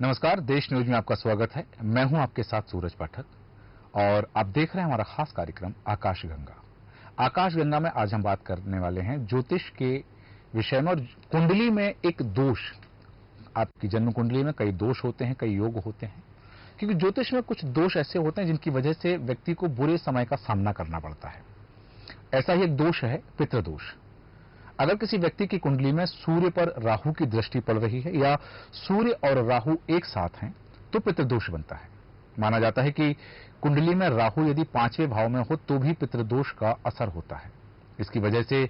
नमस्कार, देश न्यूज में आपका स्वागत है। मैं हूं आपके साथ सूरज पाठक और आप देख रहे हैं हमारा खास कार्यक्रम आकाशगंगा। आकाशगंगा में आज हम बात करने वाले हैं ज्योतिष के विषय में और कुंडली में एक दोष। आपकी जन्म कुंडली में कई दोष होते हैं, कई योग होते हैं, क्योंकि ज्योतिष में कुछ दोष ऐसे होते हैं जिनकी वजह से व्यक्ति को बुरे समय का सामना करना पड़ता है। ऐसा ही एक दोष है पितृदोष। अगर किसी व्यक्ति की कुंडली में सूर्य पर राहु की दृष्टि पड़ रही है या सूर्य और राहु एक साथ हैं तो पितृदोष बनता है। माना जाता है कि कुंडली में राहु यदि 5वें भाव में हो तो भी पितृदोष का असर होता है। इसकी वजह से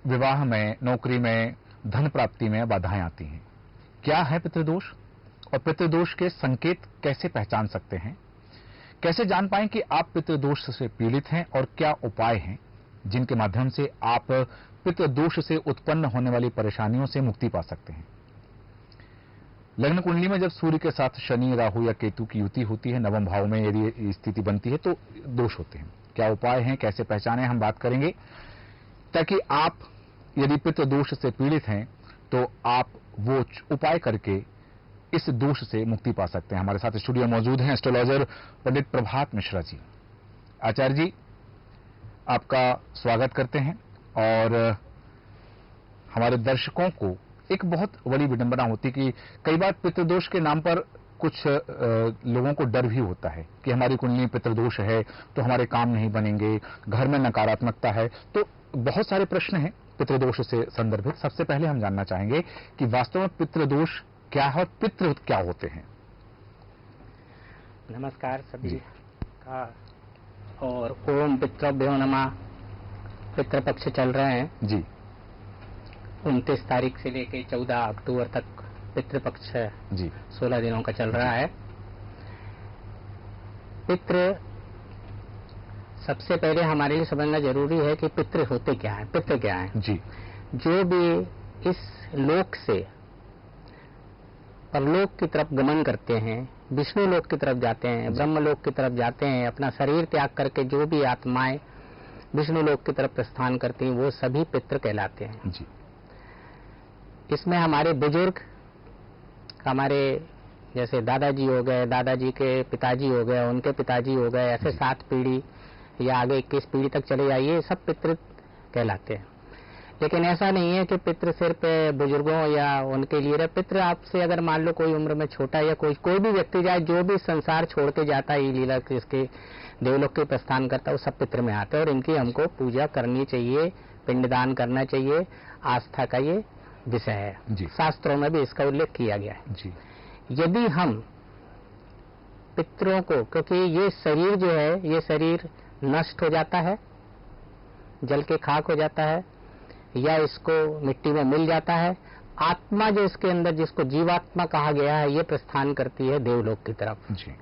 विवाह में, नौकरी में, धन प्राप्ति में बाधाएं आती हैं। क्या है पितृदोष और पितृदोष के संकेत कैसे पहचान सकते हैं? कैसे जान पाएं कि आप पितृदोष से पीड़ित हैं और क्या उपाय हैं जिनके माध्यम से आप पितृदोष से उत्पन्न होने वाली परेशानियों से मुक्ति पा सकते हैं? लग्न कुंडली में जब सूर्य के साथ शनि, राहु या केतु की युति होती है, नवम भाव में यदि स्थिति बनती है तो दोष होते हैं। क्या उपाय हैं, कैसे पहचानें, हम बात करेंगे, ताकि आप यदि पितृदोष से पीड़ित हैं तो आप वो उपाय करके इस दोष से मुक्ति पा सकते हैं। हमारे साथ स्टूडियो मौजूद हैं एस्ट्रोलॉजर पंडित प्रभात मिश्रा जी। आचार्य जी, आपका स्वागत करते हैं। और हमारे दर्शकों को एक बहुत बड़ी विडंबना होती है कि कई बार पितृदोष के नाम पर कुछ लोगों को डर भी होता है कि हमारी कुंडली में पितृदोष है तो हमारे काम नहीं बनेंगे, घर में नकारात्मकता है। तो बहुत सारे प्रश्न हैं पितृदोष से संदर्भित। सबसे पहले हम जानना चाहेंगे कि वास्तव में पितृदोष क्या है और पितृ क्या होते हैं? नमस्कार सभी का। और ओम पितृभ्यो नमः। पितृपक्ष चल रहे हैं जी। 29 तारीख से लेके 14 अक्टूबर तक पितृपक्ष जी 16 दिनों का चल रहा है। पितृ सबसे पहले हमारे लिए समझना जरूरी है कि पितृ होते क्या है, पितृ क्या है जी। जो भी इस लोक से परलोक की तरफ गमन करते हैं, विष्णु लोक की तरफ जाते हैं, ब्रह्म लोक की तरफ जाते हैं, अपना शरीर त्याग करके जो भी आत्माएं विष्णु लोक की तरफ प्रस्थान करती हैं वो सभी पितृ कहलाते हैं जी। इसमें हमारे बुजुर्ग, हमारे जैसे दादाजी हो गए, दादाजी के पिताजी हो गए, उनके पिताजी हो गए, ऐसे 7 पीढ़ी या आगे 21 पीढ़ी तक चले जाइए, सब पितृ कहलाते हैं। लेकिन ऐसा नहीं है कि पितृ सिर्फ बुजुर्गों या उनके लिए रहे। पितृ आपसे अगर मान लो कोई उम्र में छोटा या कोई भी व्यक्ति जाए, जो भी संसार छोड़ के जाता है, ये लीला इसके देवलोक के प्रस्थान करता है, वो सब पितृ में आते हैं और इनकी हमको पूजा करनी चाहिए, पिंडदान करना चाहिए। आस्था का ये विषय है। शास्त्रों में भी इसका उल्लेख किया गया है जी। यदि हम पितरों को, क्योंकि ये शरीर जो है, ये शरीर नष्ट हो जाता है, जल के खाक हो जाता है या इसको मिट्टी में मिल जाता है। आत्मा जो इसके अंदर, जिसको जीवात्मा कहा गया है, ये प्रस्थान करती है देवलोक की तरफ जी।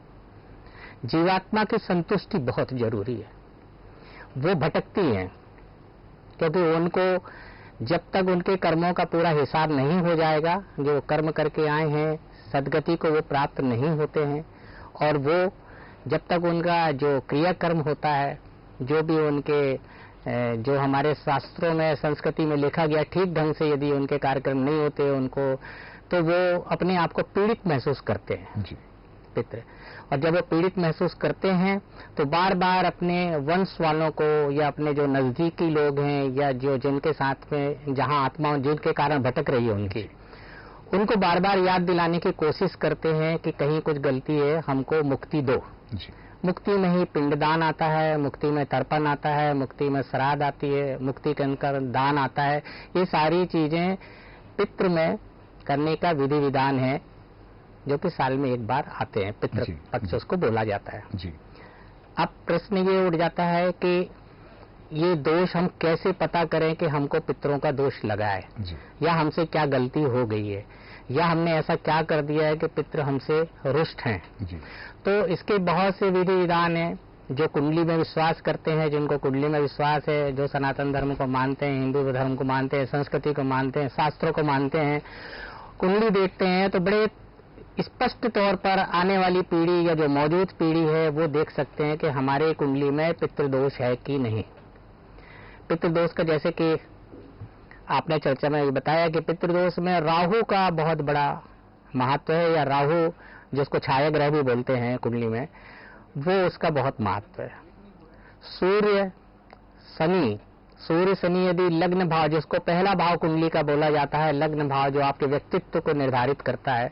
जीवात्मा की संतुष्टि बहुत जरूरी है। वो भटकती हैं क्योंकि उनको जब तक उनके कर्मों का पूरा हिसाब नहीं हो जाएगा, जो कर्म करके आए हैं, सदगति को वो प्राप्त नहीं होते हैं। और वो जब तक उनका जो क्रियाकर्म होता है, जो भी उनके जो हमारे शास्त्रों में, संस्कृति में लिखा गया, ठीक ढंग से यदि उनके कार्यक्रम नहीं होते उनको, तो वो अपने आप को पीड़ित महसूस करते हैं जी। पितृ। और जब वो पीड़ित महसूस करते हैं तो बार बार अपने वंश वालों को या अपने जो नजदीकी लोग हैं या जो जिनके साथ में जहां आत्मा जिनके कारण भटक रही है उनको बार बार याद दिलाने की कोशिश करते हैं कि कहीं कुछ गलती है, हमको मुक्ति दो जी। मुक्ति में ही पिंडदान आता है, मुक्ति में तर्पण आता है, मुक्ति में श्राद्ध आती है, मुक्ति के अंदर दान आता है। ये सारी चीजें पितृ में करने का विधि विधान है जो कि साल में एक बार आते हैं। पितृ पक्ष उसको बोला जाता है जी। अब प्रश्न ये उठ जाता है कि ये दोष हम कैसे पता करें कि हमको पितरों का दोष लगा है जी। या हमसे क्या गलती हो गई है या हमने ऐसा क्या कर दिया है कि पितृ हमसे रुष्ट हैं जी। तो इसके बहुत से विधि विधान हैं। जो कुंडली में विश्वास करते हैं, जिनको कुंडली में विश्वास है, जो सनातन धर्म को मानते हैं, हिंदू धर्म को मानते हैं, संस्कृति को मानते हैं, शास्त्रों को मानते हैं, कुंडली देखते हैं तो बड़े स्पष्ट तौर पर आने वाली पीढ़ी या जो मौजूद पीढ़ी है वो देख सकते हैं कि हमारे कुंडली में पितृदोष है कि नहीं। पितृदोष का जैसे कि आपने चर्चा में बताया कि पितृदोष में राहु का बहुत बड़ा महत्व है, या राहु जिसको छाया ग्रह भी बोलते हैं कुंडली में, वो उसका बहुत महत्व है। सूर्य शनि यदि लग्न भाव, जिसको पहला भाव कुंडली का बोला जाता है, लग्न भाव जो आपके व्यक्तित्व को निर्धारित करता है,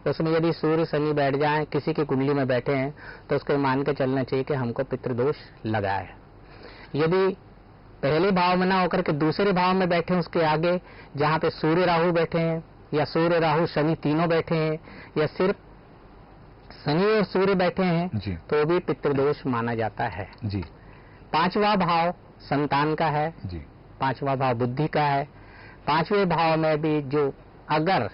उसमें यदि सूर्य शनि बैठ जाए, किसी की कुंडली में बैठे हैं, तो उसको मान के चलना चाहिए कि हमको पितृदोष लगा है। यदि पहले भाव में ना होकर के दूसरे भाव में बैठे, उसके आगे जहाँ पे सूर्य राहु बैठे हैं, या सूर्य राहु शनि तीनों बैठे हैं, या सिर्फ शनि और सूर्य बैठे हैं, तो भी पितृदोष माना जाता है जी। 5वां भाव संतान का है जी। 5वां भाव बुद्धि का है। 5वें भाव में भी जो, अगर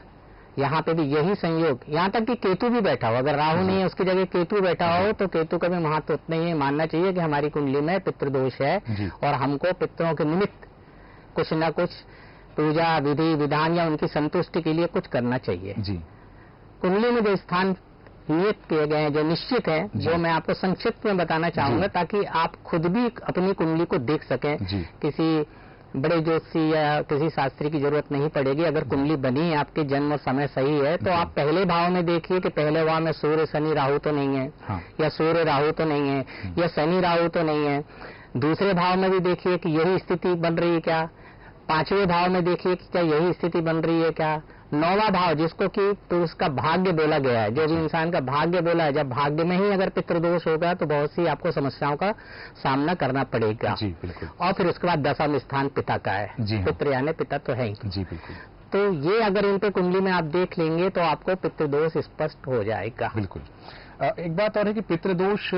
यहाँ पे भी यही संयोग, यहाँ तक कि केतु भी बैठा हो, अगर राहु नहीं है उसकी जगह केतु बैठा हो, तो केतु का भी महत्व उतना ही मानना चाहिए कि हमारी कुंडली में पितृदोष है और हमको पितरों के निमित्त कुछ न कुछ पूजा विधि विधान या उनकी संतुष्टि के लिए कुछ करना चाहिए जी। कुंडली में जो स्थान नियत किए गए हैं, जो निश्चित हैं, वो मैं आपको संक्षिप्त में बताना चाहूंगा, ताकि आप खुद भी अपनी कुंडली को देख सकें। किसी बड़े ज्योतिषी या किसी शास्त्री की जरूरत नहीं पड़ेगी। अगर कुंडली बनी है, आपके जन्म और समय सही है, तो आप पहले भाव में देखिए कि पहले भाव में सूर्य शनि राहु तो नहीं है, या सूर्य राहु तो नहीं है, या शनि राहु तो नहीं है। दूसरे भाव में भी देखिए कि यही स्थिति बन रही है क्या। 5वें भाव में देखिए कि क्या यही स्थिति बन रही है क्या। 9वां भाव, जिसको कि तो उसका भाग्य बोला गया है, जो भी इंसान का भाग्य बोला है, जब भाग्य में ही अगर पितृदोष होगा तो बहुत सी आपको समस्याओं का सामना करना पड़ेगा जी, बिल्कुल। और फिर उसके बाद 10वां स्थान पिता का है जी, पितृ यानी पिता तो है ही जी, बिल्कुल। तो ये अगर इन पे कुंडली में आप देख लेंगे तो आपको पितृदोष स्पष्ट हो जाएगा। बिल्कुल। एक बात और है कि पितृदोष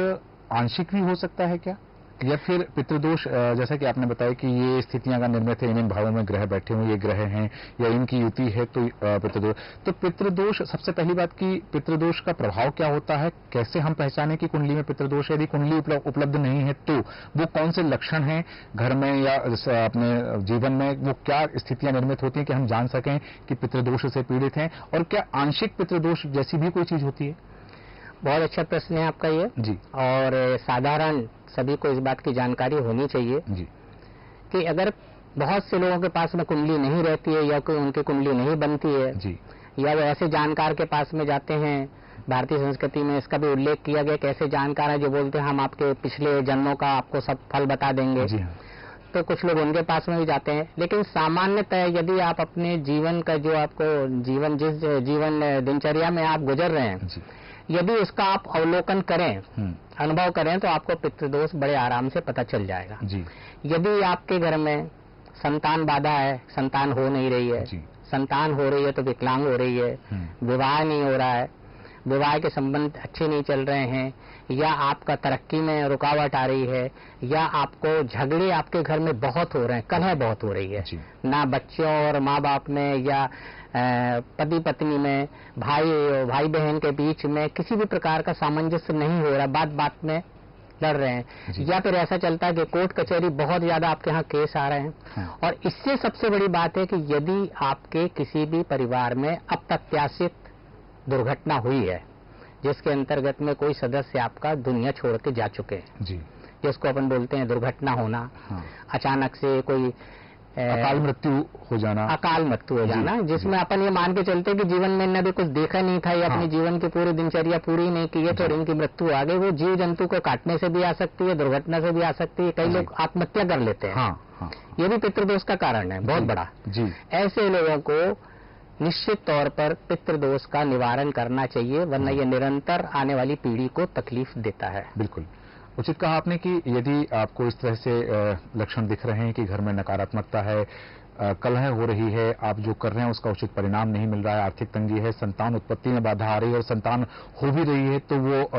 आंशिक भी हो सकता है क्या, या फिर पितृदोष जैसा कि आपने बताया कि ये स्थितियां अगर निर्मित है, इन भावों में ग्रह बैठे हुए, ये ग्रह हैं या इनकी युति है, तो पितृदोष। तो पितृदोष, सबसे पहली बात कि पितृदोष का प्रभाव क्या होता है, कैसे हम पहचाने कि कुंडली में पितृदोष है। यदि कुंडली उपलब्ध नहीं है तो वो कौन से लक्षण हैं घर में या अपने जीवन में, वो क्या स्थितियां निर्मित होती हैं कि हम जान सकें कि पितृदोष से पीड़ित हैं। और क्या आंशिक पितृदोष जैसी भी कोई चीज होती है? बहुत अच्छा प्रश्न है आपका ये जी। और साधारण सभी को इस बात की जानकारी होनी चाहिए जी कि अगर बहुत से लोगों के पास में कुंडली नहीं रहती है, या कोई उनकी कुंडली नहीं बनती है जी, या वो ऐसे जानकार के पास में जाते हैं। भारतीय संस्कृति में इसका भी उल्लेख किया गया कि ऐसे जानकार हैं जो बोलते हैं हम आपके पिछले जन्मों का आपको सब फल बता देंगे जी। तो कुछ लोग उनके पास में भी जाते हैं। लेकिन सामान्यतः यदि आप अपने जीवन का जो आपको जिस जीवन दिनचर्या में आप गुजर रहे हैं, यदि उसका आप अवलोकन करें, अनुभव करें, तो आपको पितृदोष बड़े आराम से पता चल जाएगा जी। यदि आपके घर में संतान बाधा है, संतान हो नहीं रही है, संतान हो रही है तो विकलांग हो रही है, विवाह नहीं हो रहा है, विवाह के संबंध अच्छे नहीं चल रहे हैं, या आपका तरक्की में रुकावट आ रही है, या आपको झगड़े आपके घर में बहुत हो रहे हैं, कलह बहुत हो रही है ना बच्चों और माँ बाप में, या पति पत्नी में, भाई बहन के बीच में किसी भी प्रकार का सामंजस्य नहीं हो रहा, बात बात में लड़ रहे हैं, या फिर ऐसा चलता है कि कोर्ट कचहरी बहुत ज्यादा आपके यहाँ केस आ रहे हैं। और इससे सबसे बड़ी बात है कि यदि आपके किसी भी परिवार में अप्रत्याशित दुर्घटना हुई है, जिसके अंतर्गत में कोई सदस्य आपका दुनिया छोड़ के जा चुके हैं जी, जिसको अपन बोलते हैं दुर्घटना होना, अचानक से कोई अकाल मृत्यु हो जाना, जिसमें अपन ये मान के चलते कि जीवन में इन्हें भी कुछ देखा नहीं था, या अपने जीवन की पूरी दिनचर्या पूरी नहीं की है, तो इनकी मृत्यु आ गई। वो जीव जंतु को काटने से भी आ सकती है, दुर्घटना से भी आ सकती है, कई लोग आत्महत्या कर लेते हैं। ये भी पितृदोष का कारण है बहुत बड़ा जी। ऐसे लोगों को निश्चित तौर पर पितृदोष का निवारण करना चाहिए, वरना ये निरंतर आने वाली पीढ़ी को तकलीफ देता है। बिल्कुल उचित कहा आपने कि यदि आपको इस तरह से लक्षण दिख रहे हैं कि घर में नकारात्मकता है, कलह हो रही है, आप जो कर रहे हैं उसका उचित परिणाम नहीं मिल रहा है, आर्थिक तंगी है, संतान उत्पत्ति में बाधा आ रही है और संतान हो भी रही है तो वो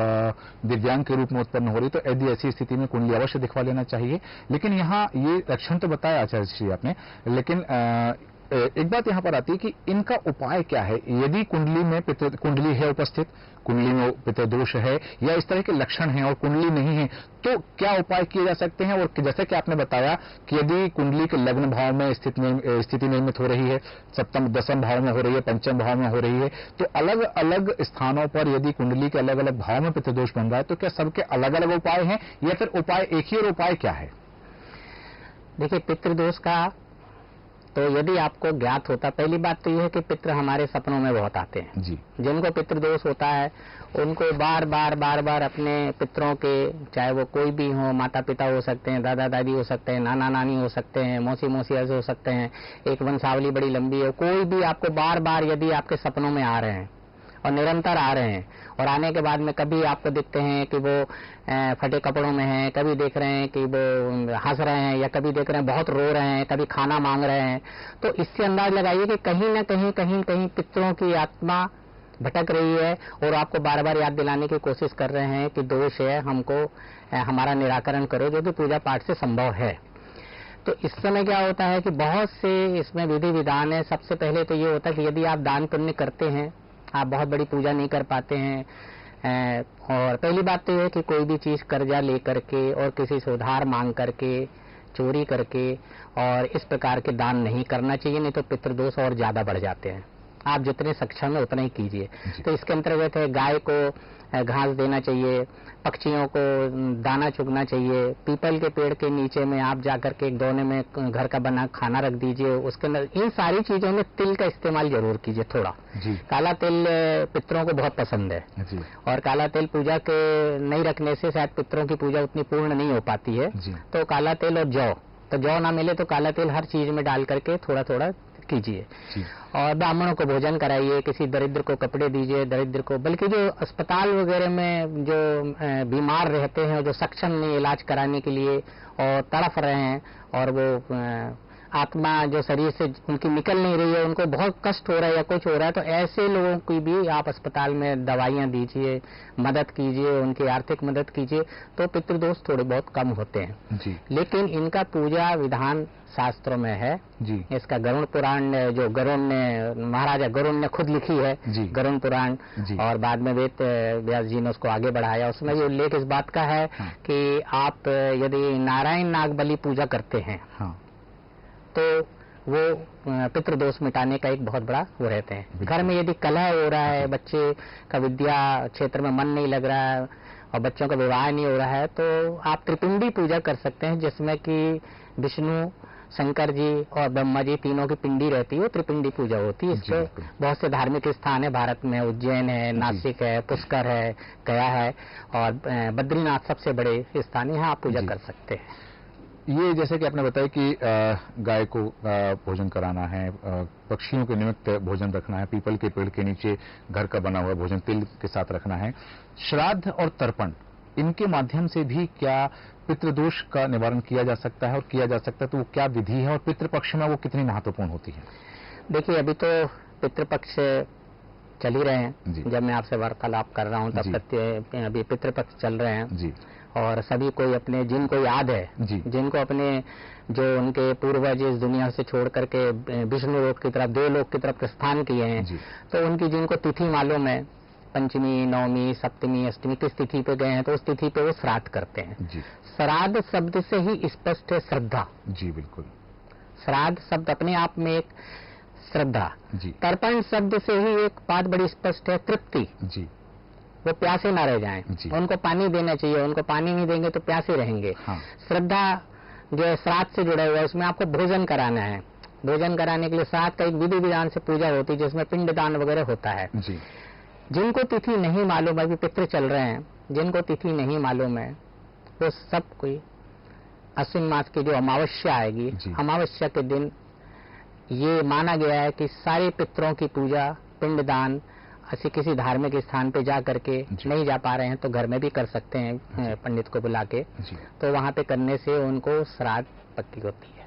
दिव्यांग के रूप में उत्पन्न हो रही है, तो यदि ऐसी स्थिति में कुंडली अवश्य दिखवा लेना चाहिए। लेकिन यहाँ ये लक्षण तो बताया आचार्य श्री आपने, लेकिन एक बात यहाँ पर आती है कि इनका उपाय क्या है। यदि कुंडली है उपस्थित, कुंडली में पितृदोष है या इस तरह के लक्षण हैं और कुंडली नहीं है, तो क्या उपाय किए जा सकते हैं। और जैसे कि आपने बताया कि यदि कुंडली के लग्न भाव में स्थिति निर्मित हो रही है, सप्तम दसम भाव में हो रही है, पंचम भाव में हो रही है, तो अलग अलग स्थानों पर यदि कुंडली के अलग अलग भाव में पितृदोष बन रहा है, तो क्या सबके अलग अलग उपाय हैं या फिर उपाय एक ही, और उपाय क्या है? देखिए, पितृदोष का तो यदि आपको ज्ञात होता, पहली बात तो यह है कि पितृ हमारे सपनों में बहुत आते हैं जी। जिनको पितृदोष होता है उनको बार बार अपने पितरों के, चाहे वो कोई भी हो, माता पिता हो सकते हैं, दादा दादी हो सकते हैं, नाना नानी हो सकते हैं, मौसी मौसिया हो सकते हैं, एक वंशावली बड़ी लंबी है, कोई भी आपको बार बार यदि आपके सपनों में आ रहे हैं और निरंतर आ रहे हैं और आने के बाद में कभी आपको दिखते हैं कि वो फटे कपड़ों में हैं, कभी देख रहे हैं कि वो हंस रहे हैं, या कभी देख रहे हैं बहुत रो रहे हैं, कभी खाना मांग रहे हैं, तो इससे अंदाज लगाइए कि कहीं न कहीं पितरों की आत्मा भटक रही है और आपको बार बार याद दिलाने की कोशिश कर रहे हैं कि दोष है, हमको हमारा निराकरण करो, जो कि पूजा पाठ से संभव है। तो इस समय क्या होता है कि बहुत से इसमें विधि विधान है। सबसे पहले तो ये होता है कि यदि आप दान पुण्य करते हैं, आप बहुत बड़ी पूजा नहीं कर पाते हैं, और पहली बात तो ये है कि कोई भी चीज कर्जा लेकर के और किसी से उधार मांग करके, चोरी करके और इस प्रकार के दान नहीं करना चाहिए, नहीं तो पितृदोष और ज्यादा बढ़ जाते हैं। आप जितने सक्षम है उतना ही कीजिए। तो इसके अंतर्गत है गाय को घास देना चाहिए, पक्षियों को दाना चुगना चाहिए, पीपल के पेड़ के नीचे में आप जाकर के एक दोने में घर का बना खाना रख दीजिए, उसके अंदर इन सारी चीजों में तिल का इस्तेमाल जरूर कीजिए थोड़ा जी। काला तिल पितरों को बहुत पसंद है जी। और काला तिल पूजा के नहीं रखने से शायद पितरों की पूजा उतनी पूर्ण नहीं हो पाती है जी। तो काला तिल और जौ, तो जौ ना मिले तो काला तिल हर चीज में डाल करके थोड़ा थोड़ा कीजिए। और ब्राह्मणों को भोजन कराइए, किसी दरिद्र को कपड़े दीजिए, दरिद्र को, बल्कि जो अस्पताल वगैरह में जो बीमार रहते हैं, जो सक्षम नहीं इलाज कराने के लिए और तड़फ रहे हैं और वो आत्मा जो शरीर से उनकी निकल नहीं रही है, उनको बहुत कष्ट हो रहा है या कुछ हो रहा है, तो ऐसे लोगों की भी आप अस्पताल में दवाइयां दीजिए, मदद कीजिए, उनकी आर्थिक मदद कीजिए, तो पितृदोष थोड़े बहुत कम होते हैं जी। लेकिन इनका पूजा विधान शास्त्रों में है जी। इसका गरुड़ पुराण, जो गरुड़ ने, महाराजा गरुड़ ने खुद लिखी है गरुड़ पुराण, और बाद में वेद व्यास जी ने उसको आगे बढ़ाया। उसमें ये उल्लेख इस बात का है कि आप यदि नारायण नाग बलि पूजा करते हैं तो वो पितृदोष मिटाने का एक बहुत बड़ा वो रहते हैं। घर में यदि कलह हो रहा है, बच्चे का विद्या क्षेत्र में मन नहीं लग रहा है और बच्चों का विवाह नहीं हो रहा है, तो आप त्रिपिंडी पूजा कर सकते हैं, जिसमें कि विष्णु, शंकर जी और ब्रह्मा जी तीनों की पिंडी रहती है, त्रिपिंडी पूजा होती है। इसके बहुत से धार्मिक स्थान है भारत में, उज्जैन है, नासिक है, पुष्कर है, गया है और बद्रीनाथ सबसे बड़े स्थान है, यहाँ आप पूजा कर सकते हैं। ये जैसे कि आपने बताया कि गाय को भोजन कराना है, पक्षियों के निमित्त भोजन रखना है, पीपल के पेड़ के नीचे घर का बना हुआ भोजन तिल के साथ रखना है, श्राद्ध और तर्पण, इनके माध्यम से भी क्या पितृदोष का निवारण किया जा सकता है, और किया जा सकता है तो वो क्या विधि है और पितृपक्ष में वो कितनी महत्वपूर्ण होती है? देखिए, अभी तो पितृपक्ष चल ही रहे हैं, जब मैं आपसे वार्तालाप कर रहा हूँ तब तक अभी पितृपक्ष चल रहे हैं जी। और सभी कोई अपने, जिनको याद है जिनको अपने जो उनके पूर्वज इस दुनिया से छोड़ करके विष्णु लोक की तरफ, देवलोक की तरफ प्रस्थान किए हैं, तो उनकी जिनको तिथि मालूम है, पंचमी, नवमी, सप्तमी, अष्टमी किस तिथि पे गए हैं, तो उस तिथि पे वो श्राद्ध करते हैं जी। श्राद्ध शब्द से ही स्पष्ट है श्रद्धा जी। बिल्कुल, श्राद्ध शब्द अपने आप में एक श्रद्धा जी। तर्पण शब्द से ही एक बात बड़ी स्पष्ट है, तृप्ति जी। वो प्यासे ना रह जाएं, उनको पानी देना चाहिए, उनको पानी नहीं देंगे तो प्यासे रहेंगे। श्रद्धा जो है श्राद्ध से जुड़ा हुआ है, उसमें आपको भोजन कराना है। भोजन कराने के लिए श्राद्ध का एक विधि विधान से पूजा होती है, जिसमें पिंडदान वगैरह होता है जी। जिनको तिथि नहीं मालूम है, अभी पितृ चल रहे हैं, जिनको तिथि नहीं मालूम है, वो सब कोई अश्विन मास की जो अमावस्या आएगी, अमावस्या के दिन ये माना गया है कि सारे पितरों की पूजा, पिंडदान ऐसे किसी धार्मिक स्थान पे जा करके, नहीं जा पा रहे हैं तो घर में भी कर सकते हैं पंडित को बुला के, तो वहाँ पे करने से उनको श्राद्ध पक्की होती है।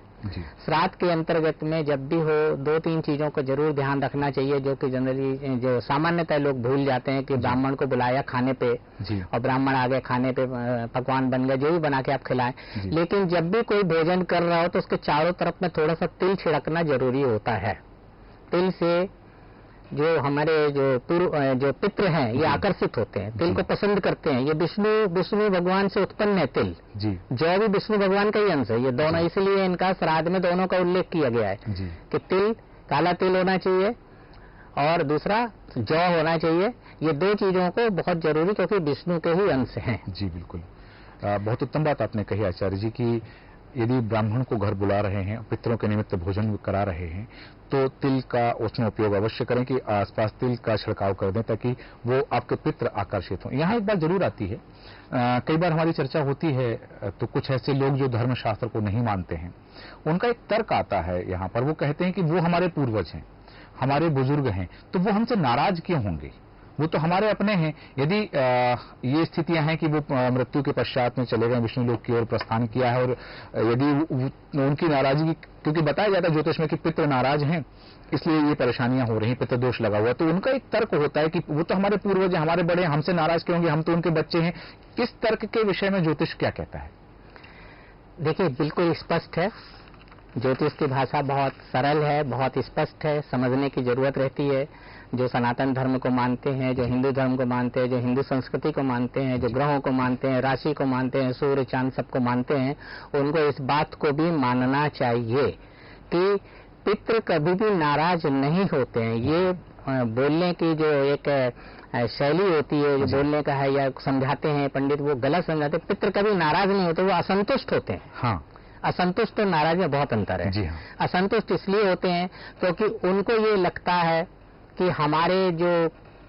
श्राद्ध के अंतर्गत में जब भी हो, 2-3 चीजों को जरूर ध्यान रखना चाहिए, जो कि जनरली जो सामान्यतः लोग भूल जाते हैं कि ब्राह्मण को बुलाया खाने पे और ब्राह्मण आ गए खाने पे, पकवान बन गए, जो भी बना के आप खिलाएं, लेकिन जब भी कोई भोजन कर रहा हो तो उसके चारों तरफ में थोड़ा सा तिल छिड़कना जरूरी होता है। तिल से जो हमारे जो पितृ हैं ये आकर्षित होते हैं, तिल को पसंद करते हैं। ये विष्णु भगवान से उत्पन्न है तिल जी। जौ भी विष्णु भगवान का ही अंश है। ये दोनों, इसलिए इनका श्राद्ध में दोनों का उल्लेख किया गया है कि तिल, काला तिल होना चाहिए और दूसरा जौ होना चाहिए। ये 2 चीजों को बहुत जरूरी, क्योंकि विष्णु के ही अंश हैं जी। बिल्कुल, बहुत उत्तम बात आपने कही आचार्य जी की यदि ब्राह्मण को घर बुला रहे हैं, पितरों के निमित्त भोजन करा रहे हैं, तो तिल का उसमें उपयोग अवश्य करें कि आसपास तिल का छिड़काव कर दें ताकि वो आपके पितर आकर्षित हों। यहाँ एक बात जरूर आती है, कई बार हमारी चर्चा होती है तो कुछ ऐसे लोग जो धर्मशास्त्र को नहीं मानते हैं, उनका एक तर्क आता है यहाँ पर। वो कहते हैं कि वो हमारे पूर्वज हैं, हमारे बुजुर्ग हैं, तो वो हमसे नाराज क्यों होंगे, वो तो हमारे अपने हैं। यदि ये स्थितियां हैं कि वो मृत्यु के पश्चात में चले गए, विष्णु लोक की ओर प्रस्थान किया है, और यदि उनकी नाराजगी, क्योंकि बताया जाता है ज्योतिष में कि पितृ नाराज हैं इसलिए ये परेशानियां हो रही, पितृ दोष लगा हुआ, तो उनका एक तर्क होता है कि वो तो हमारे पूर्वज हैं, हमारे बड़े हैं, हमसे नाराज क्यों होंगे, हम तो उनके बच्चे हैं। इस तर्क के विषय में ज्योतिष क्या कहता है? देखिए, बिल्कुल स्पष्ट है। ज्योतिष की भाषा बहुत सरल है, बहुत स्पष्ट है, समझने की जरूरत रहती है। जो सनातन धर्म को मानते हैं, जो हिंदू धर्म को मानते हैं, जो हिंदू संस्कृति को मानते हैं, जो ग्रहों को मानते हैं, राशि को मानते हैं, सूर्य चांद सबको मानते हैं, उनको इस बात को भी मानना चाहिए कि पितृ कभी भी नाराज नहीं होते हैं। ये बोलने की जो एक शैली होती है, जो बोलने का है या समझाते हैं पंडित, वो गलत समझाते हैं। पितृ कभी नाराज नहीं होते, वो असंतुष्ट होते हैं। हाँ। असंतुष्ट और नाराज में बहुत अंतर है। जी हाँ। असंतुष्ट इसलिए होते हैं क्योंकि उनको ये लगता है कि हमारे जो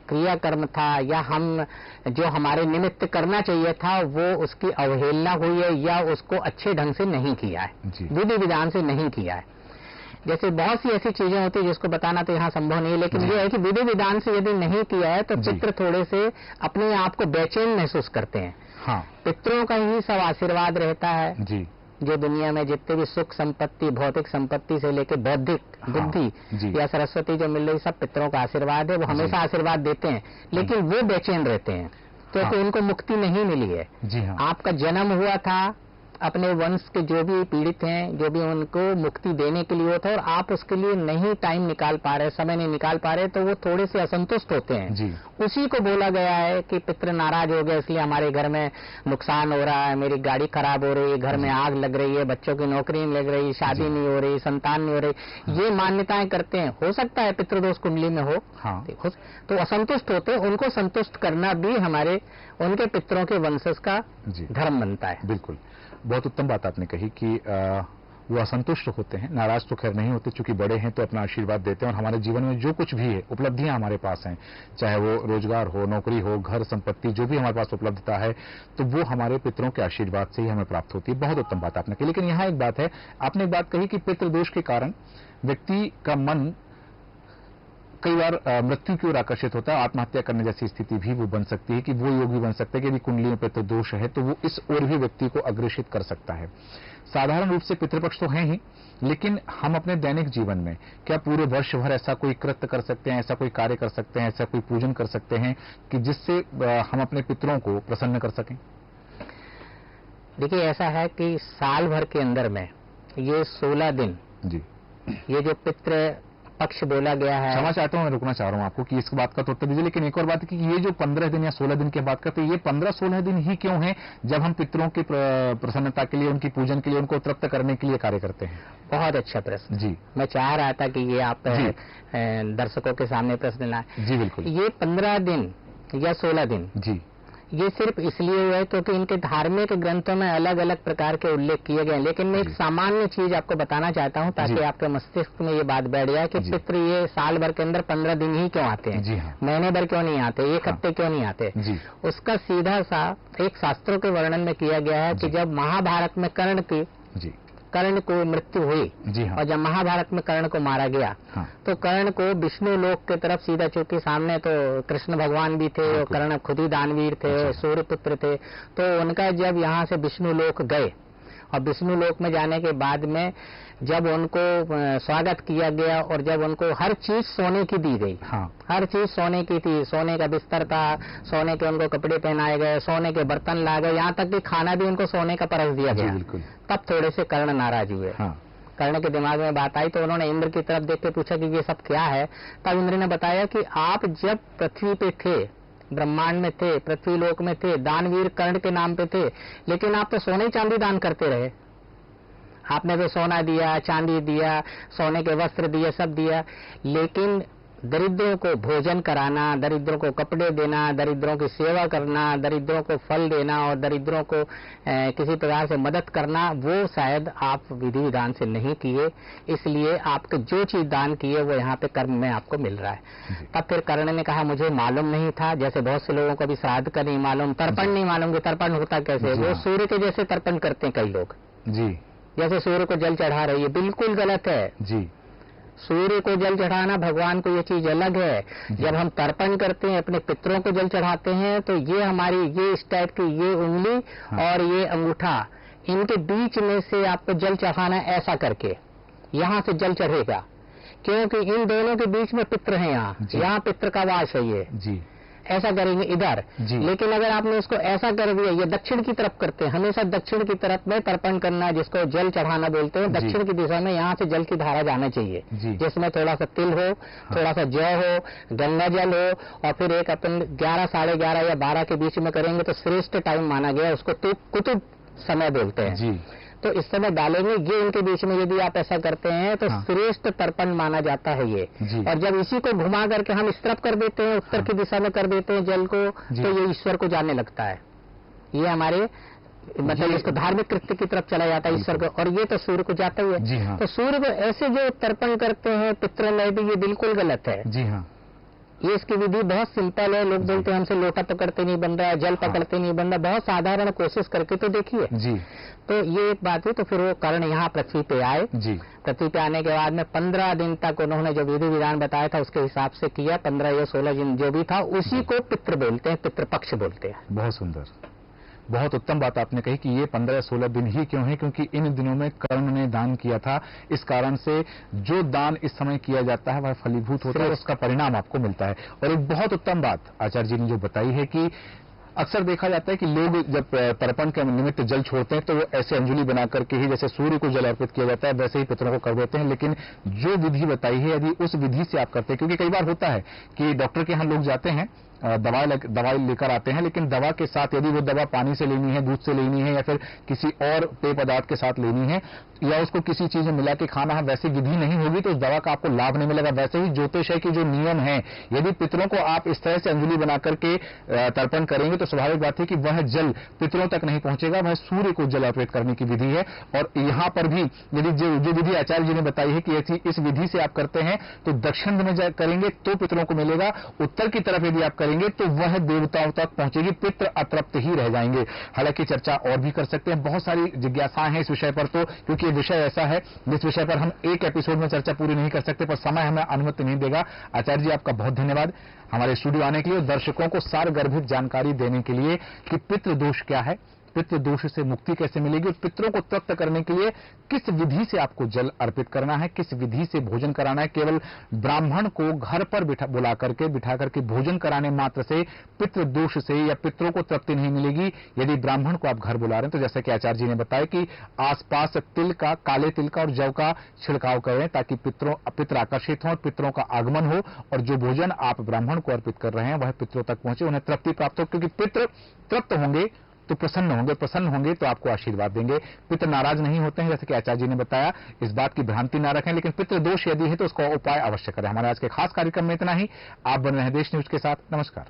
क्रियाकर्म था या हम जो हमारे निमित्त करना चाहिए था वो उसकी अवहेलना हुई है या उसको अच्छे ढंग से नहीं किया है, विधि विधान से नहीं किया है। जैसे बहुत सी ऐसी चीजें होती है जिसको बताना तो यहाँ संभव नहीं है, लेकिन ये है कि विधि विधान से यदि नहीं किया है तो पितृ थोड़े से अपने आप को बेचैन महसूस करते हैं। हाँ। पितरों का ही सब आशीर्वाद रहता है जी। जो दुनिया में जितने भी सुख संपत्ति, भौतिक संपत्ति से लेकर बौद्धिक बुद्धि या सरस्वती जो मिल रही, सब पितरों का आशीर्वाद है। वो हमेशा आशीर्वाद देते हैं, लेकिन वो बेचैन रहते हैं क्योंकि उनको मुक्ति नहीं मिली है। जी हाँ। आपका जन्म हुआ था, अपने वंश के जो भी पीड़ित हैं, जो भी उनको मुक्ति देने के लिए होता है, और आप उसके लिए नहीं टाइम निकाल पा रहे, समय नहीं निकाल पा रहे, तो वो थोड़े से असंतुष्ट होते हैं। जी। उसी को बोला गया है कि पितृ नाराज हो गए इसलिए हमारे घर में नुकसान हो रहा है, मेरी गाड़ी खराब हो रही है, घर में आग लग रही है, बच्चों की नौकरी नहीं लग रही, शादी नहीं हो रही, संतान नहीं हो रही, ये मान्यताएं करते हैं। हो सकता है पितृदोष कुंडली में हो, तो असंतुष्ट होते हैं। उनको संतुष्ट करना भी हमारे उनके पितरों के वंशज का धर्म बनता है। बिल्कुल, बहुत उत्तम बात आपने कही कि वो असंतुष्ट होते हैं, नाराज तो खैर नहीं होते, चूंकि बड़े हैं तो अपना आशीर्वाद देते हैं, और हमारे जीवन में जो कुछ भी है, उपलब्धियां हमारे पास हैं, चाहे वो रोजगार हो, नौकरी हो, घर संपत्ति, जो भी हमारे पास उपलब्धता है, तो वो हमारे पितरों के आशीर्वाद से ही हमें प्राप्त होती है। बहुत उत्तम बात आपने कही। लेकिन यहाँ एक बात है, आपने एक बात कही कि पितृदोष के कारण व्यक्ति का मन कई बार मृत्यु की ओर आकर्षित होता है, आत्महत्या करने जैसी स्थिति भी वो बन सकती है, कि वो योगी बन सकता है कि यदि कुंडली में पितृदोष है तो वो इस ओर भी व्यक्ति को अग्रेषित कर सकता है। साधारण रूप से पितृपक्ष तो है ही, लेकिन हम अपने दैनिक जीवन में क्या पूरे वर्ष भर ऐसा कोई कृत्य कर सकते हैं, ऐसा कोई कार्य कर सकते हैं, ऐसा कोई पूजन कर सकते हैं कि जिससे हम अपने पितरों को प्रसन्न कर सकें? देखिए, ऐसा है कि साल भर के अंदर में ये 16 दिन जी, ये जो पितृ पक्ष बोला गया है। क्षमा चाहता हूं, मैं रुकना चाह रहा हूं आपको कि इस बात का तो उत्तर दीजिए, लेकिन एक और बात है कि ये जो 15 दिन या 16 दिन की बात करते हैं, ये 15-16 दिन ही क्यों है जब हम पितरों की प्रसन्नता के लिए, उनकी पूजन के लिए, उनको तृप्त करने के लिए कार्य करते हैं? बहुत अच्छा प्रश्न जी। मैं चाह रहा था कि ये आप दर्शकों के सामने प्रश्न लाए। जी बिल्कुल। ये 15 दिन या 16 दिन जी, ये सिर्फ इसलिए हुआ है क्योंकि इनके धार्मिक ग्रंथों में अलग अलग प्रकार के उल्लेख किए गए हैं। लेकिन मैं एक सामान्य चीज आपको बताना चाहता हूं ताकि आपके मस्तिष्क में ये बात बैठ जाए कि पितृ ये साल भर के अंदर 15 दिन ही क्यों आते हैं, महीने भर क्यों नहीं आते, एक हफ्ते क्यों नहीं आते। उसका सीधा सा एक शास्त्रों के वर्णन में किया गया है कि जब महाभारत में कर्ण को मृत्यु हुई और जब महाभारत में कर्ण को मारा गया तो कर्ण को विष्णु लोक की तरफ सीधा, चूंकि सामने तो कृष्ण भगवान भी थे और कर्ण खुद ही दानवीर थे और सूर्यपुत्र थे, तो उनका जब यहाँ से विष्णु लोक गए और विष्णु लोक में जाने के बाद में जब उनको स्वागत किया गया और जब उनको हर चीज सोने की दी गई, हर चीज सोने की थी, सोने का बिस्तर था, सोने के उनको कपड़े पहनाए गए, सोने के बर्तन लाए गए, यहाँ तक कि खाना भी उनको सोने का परस दिया गया। तब थोड़े से कर्ण नाराज हुए। कर्ण के दिमाग में बात आई तो उन्होंने इंद्र की तरफ देख के पूछा कि ये सब क्या है। तब इंद्र ने बताया कि आप जब पृथ्वी पे थे, ब्रह्मांड में थे, पृथ्वी लोक में थे, दानवीर कर्ण के नाम पे थे, लेकिन आप तो सोने चांदी दान करते रहे। आपने तो सोना दिया, चांदी दिया, सोने के वस्त्र दिए, सब दिया, लेकिन दरिद्रों को भोजन कराना, दरिद्रों को कपड़े देना, दरिद्रों की सेवा करना, दरिद्रों को फल देना और दरिद्रों को किसी प्रकार से मदद करना, वो शायद आप विधि विधान से नहीं किए, इसलिए आपके जो चीज दान किए वो यहाँ पे कर्म में आपको मिल रहा है। तब फिर कर्ण ने कहा मुझे मालूम नहीं था, जैसे बहुत से लोगों को भी श्राद्ध का नहीं मालूम, तर्पण नहीं मालूम कि तर्पण होता कैसे। वो सूर्य के जैसे तर्पण करते हैं कई लोग जी, जैसे सूर्य को जल चढ़ा रहे, ये बिल्कुल गलत है जी। सूर्य को जल चढ़ाना, भगवान को ये चीज अलग है। जब हम तर्पण करते हैं, अपने पितरों को जल चढ़ाते हैं, तो ये हमारी ये इस टाइप की ये उंगली और ये अंगूठा, इनके बीच में से आपको जल चढ़ाना, ऐसा करके यहाँ से जल चढ़ेगा, क्योंकि इन दोनों के बीच में पित्र है, यहाँ पित्र का वास है ये जी। ऐसा करेंगे इधर। लेकिन अगर आपने इसको ऐसा कर दिया, ये दक्षिण की तरफ करते हैं, हमेशा दक्षिण की तरफ में तर्पण करना, जिसको जल चढ़ाना बोलते हैं, दक्षिण की दिशा में यहाँ से जल की धारा जाना चाहिए, जिसमें थोड़ा सा तिल हो, थोड़ा सा जौ हो, गंगा जल हो, और फिर एक अपन 11, 11:30 या 12 के बीच में करेंगे तो श्रेष्ठ टाइम माना गया, उसको कुतुब समय बोलते हैं जी। तो इस समय डालेंगे, ये इनके बीच में यदि आप ऐसा करते हैं तो श्रेष्ठ तर्पण माना जाता है ये। और जब इसी को घुमा करके हम इस तरफ कर देते हैं, उत्तर की दिशा में कर देते हैं जल को, तो ये ईश्वर को जाने लगता है, ये हमारे मतलब इसको धार्मिक कृत्य की तरफ चला जाता है ईश्वर को, और ये तो सूर्य को जाता ही है। तो सूर्य को ऐसे जो तर्पण करते हैं पितरों में भी, ये बिल्कुल गलत है जी। हाँ, ये इसकी विधि बहुत सिंपल है। लोग बोलते हैं हमसे लोटा पकड़ते नहीं बन रहा है, जल पकड़ते नहीं बन रहा, बहुत साधारण कोशिश करके तो देखिए जी। तो ये एक बात है। तो फिर वो कर्ण यहाँ पृथ्वी पे आए जी। पृथ्वी पे आने के बाद में 15 दिन तक उन्होंने जो विधि विधान बताया था उसके हिसाब से किया, 15 या 16 दिन जो भी था, उसी को पितृ बोलते हैं, पितृपक्ष बोलते हैं। बहुत सुंदर, बहुत उत्तम बात आपने कही कि ये 15 या 16 दिन ही क्यों है, क्योंकि इन दिनों में कर्ण ने दान किया था, इस कारण से जो दान इस समय किया जाता है वह फलीभूत होता है, उसका परिणाम आपको मिलता है। और एक बहुत उत्तम बात आचार्य जी ने जो बताई है कि अक्सर देखा जाता है कि लोग जब तर्पण के निमित्त जल छोड़ते हैं तो वो ऐसे अंजलि बना करके ही, जैसे सूर्य को जल अर्पित किया जाता है वैसे ही पितरों को कर देते हैं। लेकिन जो विधि बताई है, यदि उस विधि से आप करते हैं, क्योंकि कई बार होता है कि डॉक्टर के यहाँ लोग जाते हैं, दवाई लेकर आते हैं, लेकिन दवा के साथ यदि वो दवा पानी से लेनी है, दूध से लेनी है, या फिर किसी और पेय पदार्थ के साथ लेनी है, या उसको किसी चीज में मिला के खाना है, वैसी विधि नहीं होगी तो उस दवा का आपको लाभ नहीं मिलेगा। वैसे ही ज्योतिष है कि जो नियम है, यदि पितरों को आप इस तरह से अंजलि बना करके तर्पण करेंगे तो स्वाभाविक बात है कि वह जल पितरों तक नहीं पहुंचेगा, वह सूर्य को जल अर्पित करने की विधि है। और यहाँ पर भी यदि जो विधि आचार्य जी ने बताई है कि इस विधि से आप करते हैं तो दक्षिण में करेंगे तो पितरों को मिलेगा, उत्तर की तरफ यदि आप करेंगे तो वह देवताओं तक पहुंचेगी, पितृ अतृप्त ही रह जाएंगे। हालांकि चर्चा और भी कर सकते हैं, बहुत सारी जिज्ञासाएं हैं इस विषय पर, तो क्योंकि ये विषय ऐसा है जिस विषय पर हम एक एपिसोड में चर्चा पूरी नहीं कर सकते, पर समय हमें अनुमति नहीं देगा। आचार्य जी आपका बहुत धन्यवाद हमारे स्टूडियो आने के लिए, दर्शकों को सारगर्भित जानकारी देने के लिए कि पितृ दोष क्या है, पितृ दोष से मुक्ति कैसे मिलेगी, और पितरों को तृप्त करने के लिए किस विधि से आपको जल अर्पित करना है, किस विधि से भोजन कराना है। केवल ब्राह्मण को घर पर बिठा करके भोजन कराने मात्र से पितृ दोष से या पितरों को तृप्ति नहीं मिलेगी। यदि ब्राह्मण को आप घर बुला रहे हैं तो जैसे कि आचार्य जी ने बताया कि आसपास तिल का, काले तिल का और जौ का छिड़काव करें ताकि पितर आकर्षित हों, पितरों का आगमन हो, और जो भोजन आप ब्राह्मण को अर्पित कर रहे हैं वह पितरों तक पहुंचे, उन्हें तृप्ति प्राप्त हो, क्योंकि पितर तृप्त होंगे तो प्रसन्न होंगे तो आपको आशीर्वाद देंगे। पितर नाराज नहीं होते हैं, जैसे कि आचार्य जी ने बताया, इस बात की भ्रांति ना रखें, लेकिन पितृ दोष यदि है तो उसका उपाय अवश्य करें। हमारे आज के खास कार्यक्रम में इतना ही। आप बन रहे हैं देश न्यूज के साथ। नमस्कार।